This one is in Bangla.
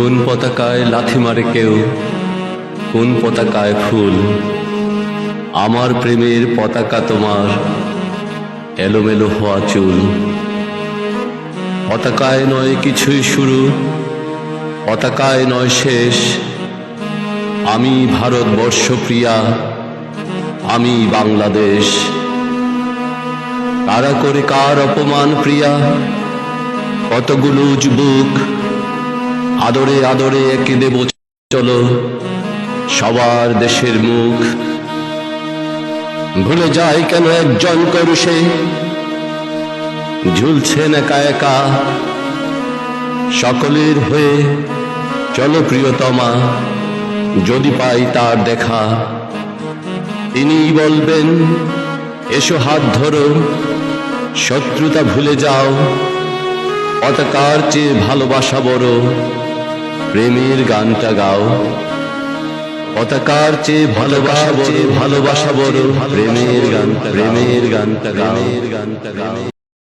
কোন পতাকায় লাথি মারে কেউ, কোন পতাকায় ফুল। আমার প্রেমের পতাকা তোমার এলোমেলো হওয়া চুল। পতাকায় নয় কিছুই শুরু, পতাকায় নয় শেষ। আমি ভারতবর্ষ প্রিয়া, আমি বাংলাদেশ। কারা করে কার অপমান প্রিয়া, কতগুলো যুবক আদরে আদরে একে দেব চলো সবার দেশের মুখ। ভুলে যায় কেন একজন করুষে, ঝুলছেন একা একা। সকলের হয়ে চলো প্রিয়তমা, যদি পাই তার দেখা। তিনিই বলবেন এসো হাত ধরো, শত্রুতা ভুলে যাও। পতাকার চেয়ে ভালোবাসা বড়, প্রেমের গানটা গাও। পতাকার চেয়ে ভালোবাসা বড়, প্রেমের গানটা গাও।